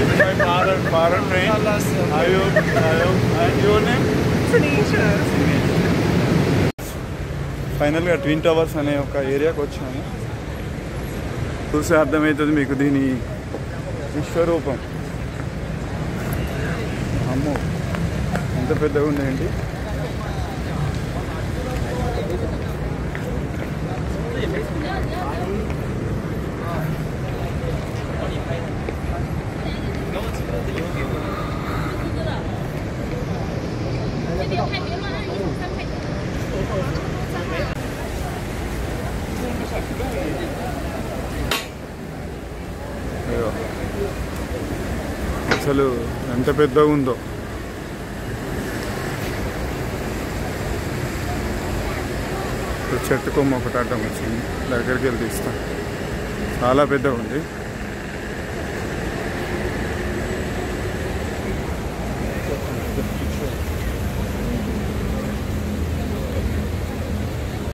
is my father friend. Ayub. And your name? Tanisha. ఫైనల్గా twin towers అనే ఒక ఏరియాకి వచ్చాము. చూస్తే అర్థమవుతుంది మీకు దీని విశ్వరూపం. అమ్మో ఎంత పెద్దగా ఉందేంటి. అసలు ఎంత పెద్దగా ఉందో. చెట్టు కొమ్మ ఒకటి అడ్డం వచ్చింది, దగ్గరికి వెళ్ళి తీస్తాం. చాలా పెద్దగా ఉంది.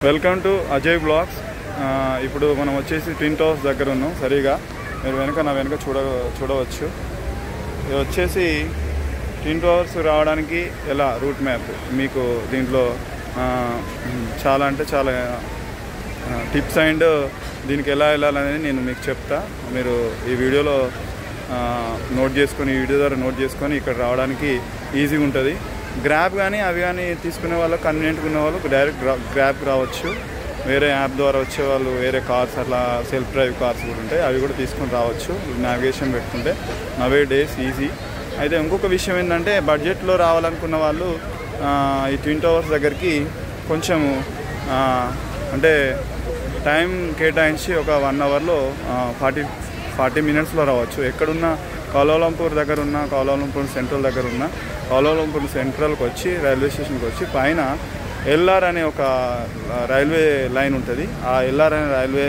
Welcome to Ajay blogs. ఇప్పుడు మనం వచ్చేసి ట్విన్ టవర్స్ దగ్గర ఉన్నాం. సరిగా మీరు నా వెనక చూడవచ్చు. ఇది వచ్చేసి ట్విన్ టవర్స్ రావడానికి ఎలా రూట్ మ్యాప్ మీకు దీంట్లో చాలా అంటే చాలా టిప్స్ అండ్ దీనికి ఎలా వెళ్ళాలనేది నేను మీకు చెప్తా. మీరు ఈ వీడియోలో ఈ వీడియో ద్వారా నోట్ చేసుకొని ఇక్కడ రావడానికి ఈజీగా ఉంటుంది. గ్రాబ్ కానీ అవి కానీ తీసుకునే వాళ్ళు, కన్వీనియంట్గా ఉన్న వాళ్ళు డైరెక్ట్ గ్రాబ్కి రావచ్చు. వేరే యాప్ ద్వారా వచ్చేవాళ్ళు వేరే కార్స్ అట్లా సెల్ఫ్ డ్రైవ్ కార్స్ కూడా ఉంటాయి, అవి కూడా తీసుకొని రావచ్చు నావిగేషన్ పెట్టుకుంటే. నవే డేస్ ఈజీ. అయితే ఇంకొక విషయం ఏంటంటే బడ్జెట్లో రావాలనుకున్న వాళ్ళు ఈ ట్విన్ టవర్స్ దగ్గరికి కొంచెము అంటే టైం కేటాయించి ఒక 1 అవర్లో 40 మినిట్స్లో రావచ్చు. ఎక్కడున్న కౌలాలంపూర్ దగ్గర ఉన్న, కౌలాలంపూర్ సెంట్రల్ దగ్గర ఉన్న, కౌలాలంపూర్ సెంట్రల్కి వచ్చి రైల్వే స్టేషన్కి వచ్చి పైన ఎల్ఆర్ అనే ఒక రైల్వే లైన్ ఉంటుంది. ఆ ఎల్ఆర్ అనే రైల్వే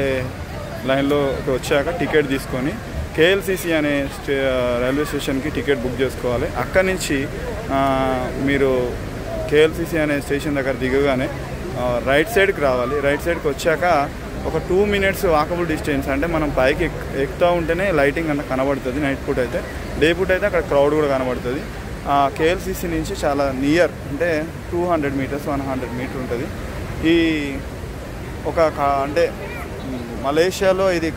లైన్లోకి వచ్చాక టికెట్ తీసుకొని కేఎల్సిసి అనే రైల్వే స్టేషన్కి టికెట్ బుక్ చేసుకోవాలి. అక్కడి నుంచి మీరు కేఎల్సిసి అనే స్టేషన్ దగ్గర దిగగానే రైట్ సైడ్కి రావాలి. రైట్ సైడ్కి వచ్చాక ఒక 2 మినిట్స్ వాకబుల్ డిస్టెన్స్, అంటే మనం పైకి ఎక్కుతూ ఉంటేనే లైటింగ్ అంతా కనబడుతుంది. నైట్ పూట అయితే, డే పూట అయితే అక్కడ క్రౌడ్ కూడా కనబడుతుంది. కేఎల్సిసి నుంచి చాలా నియర్, అంటే 200 మీటర్స్ 100 మీటర్ ఉంటుంది. ఈ అంటే మలేషియాలో ఇది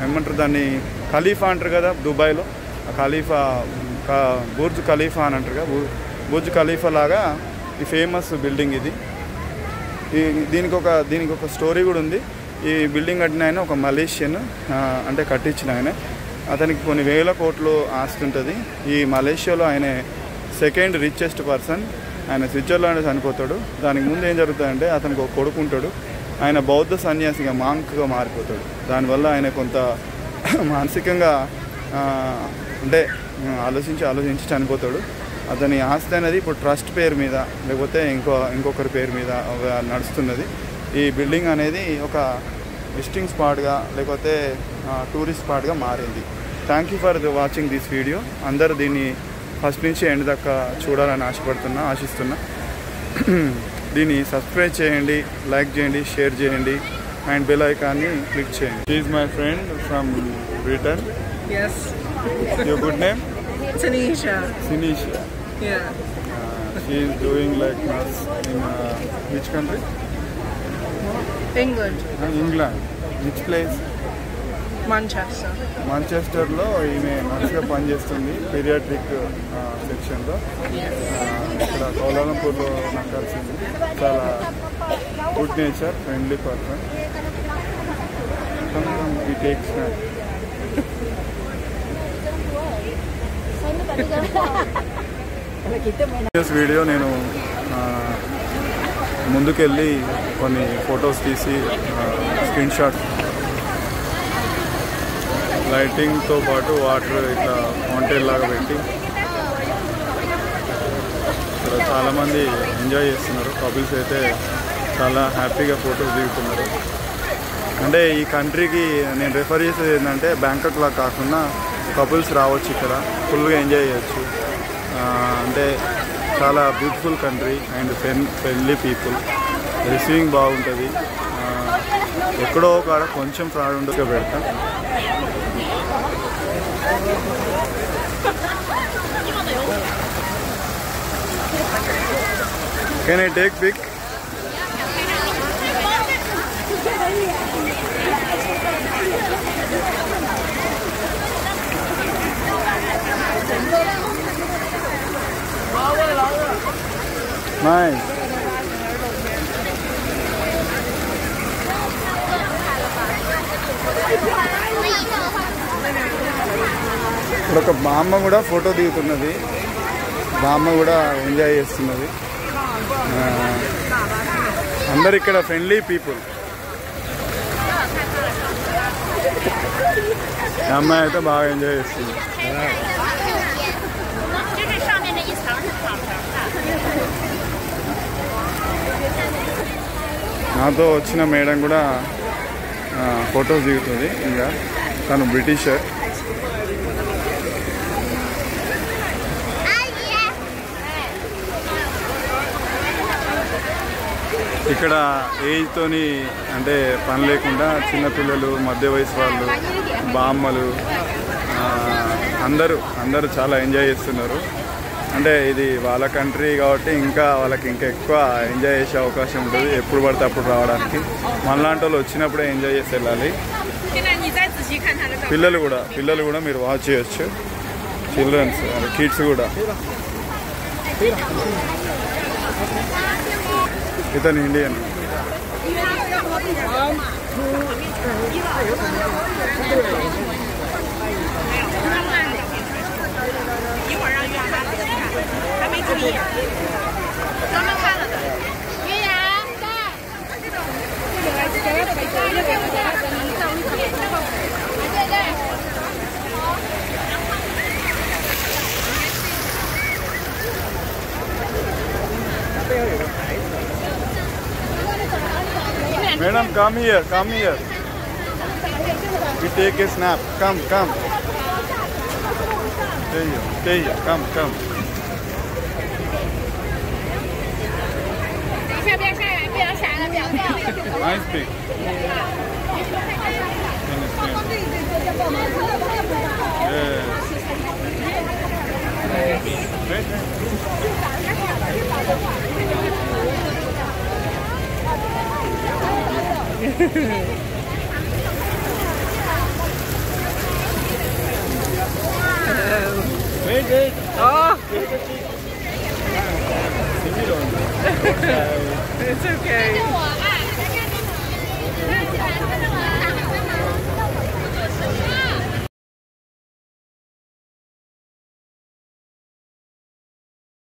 ఏమంటారు దాన్ని, ఖలీఫా అంటారు కదా దుబాయ్లో. బుర్జ్ ఖలీఫా అని అంటారు కదా, బుర్జ్ ఖలీఫా లాగా ఈ ఫేమస్ బిల్డింగ్ ఇది. దీనికి ఒక స్టోరీ కూడా ఉంది. ఈ బిల్డింగ్ కట్టిన ఆయన ఒక మలేషియన్, అంటే కట్టించిన ఆయన. అతనికి కొన్ని వేల కోట్లు ఆస్తి ఉంటుంది. ఈ మలేషియాలో ఆయన సెకండ్ రిచెస్ట్ పర్సన్. ఆయన స్విట్జర్లాండ్ చనిపోతాడు. దానికి ముందు ఏం జరుగుతుందంటే అతనికి ఒక కొడుకు ఉంటాడు. ఆయన బౌద్ధ సన్యాసిగా, మాంక్గా మారిపోతాడు. దానివల్ల ఆయన కొంత మానసికంగా అంటే ఆలోచించి చనిపోతాడు. అతని ఆస్తి అనేది ఇప్పుడు ట్రస్ట్ పేరు మీద లేకపోతే ఇంకొకరి పేరు మీద నడుస్తున్నది. ఈ బిల్డింగ్ అనేది ఒక విజిటింగ్ స్పాట్గా లేకపోతే టూరిస్ట్ స్పాట్గా మారింది. Thank you for watching this video. అందరూ దీన్ని ఫస్ట్ నుంచి ఎండ్ దాకా చూడాలని ఆశిస్తున్నా. దీన్ని సబ్స్క్రైబ్ చేయండి, లైక్ చేయండి, షేర్ చేయండి అండ్ బెల్ ఐకాన్ని క్లిక్ చేయండి. She is my friend from Britain. Yes. Your good name? Tanisha. Yeah. She is doing like nurse in which country? England. England. Which place? మాంచెస్టర్లో ఈమె నర్స్గా పనిచేస్తుంది, పీరియాట్రిక్ సెక్షన్లో. ఇక్కడ కౌలాలంపూర్లో నాకు కలిసింది. చాలా గుడ్ నేచర్, ఫ్రెండ్లీ పర్సన్. ఈ టేక్స్ వీడియో నేను ముందుకెళ్ళి కొన్ని ఫొటోస్ తీసి స్క్రీన్ షాట్స్, లైటింగ్తో పాటు వాటర్ ఇట్లా ఫౌంటైన్ లాగా పెట్టి ఇక్కడ చాలామంది ఎంజాయ్ చేస్తున్నారు. కపుల్స్ అయితే చాలా హ్యాపీగా ఫొటోస్ దిగుతున్నారు. అంటే ఈ కంట్రీకి నేను రెఫర్ చేసేది ఏంటంటే బ్యాంకాక్ లాగా కాకుండా కపుల్స్ రావచ్చు, ఇక్కడ ఫుల్గా ఎంజాయ్ చేయొచ్చు. అంటే చాలా beautiful country and friendly people. Receiving బాగుంటుంది. ఎక్కడో కాడ కొంచెం ఫ్రాడ్ ఉండగా పెడతా. Can I take pic? Nice. ఇక్కడ ఒక బామ్మ కూడా ఫోటో దిగుతున్నది. బామ్మ కూడా ఎంజాయ్ చేస్తున్నది. అందరు ఇక్కడ ఫ్రెండ్లీ పీపుల్. అమ్మాయి అయితే బాగా ఎంజాయ్ చేస్తుంది. నాతో వచ్చిన మేడం కూడా ఫొటోస్ దిగుతుంది. ఇంకా తను బ్రిటిషర్. ఇక్కడ ఏజ్తోని అంటే పని లేకుండా చిన్నపిల్లలు, మధ్య వయసు వాళ్ళు, బామ్మలు అందరూ చాలా ఎంజాయ్ చేస్తున్నారు. అంటే ఇది వాళ్ళ కంట్రీ కాబట్టి ఇంకా వాళ్ళకి ఇంకా ఎక్కువ ఎంజాయ్ చేసే అవకాశం ఉంటుంది. ఎప్పుడు పడితే అప్పుడు రావడానికి. మనలాంటి వాళ్ళు వచ్చినప్పుడే ఎంజాయ్ చేసి వెళ్ళాలి. పిల్లలు కూడా మీరు వాచ్ చేయొచ్చు. చిల్డ్రన్స్, కిడ్స్ కూడా. ఇతను Indian. Madam, come here. We take a snap. Come. Stay here. Come. Nice pic. Yes.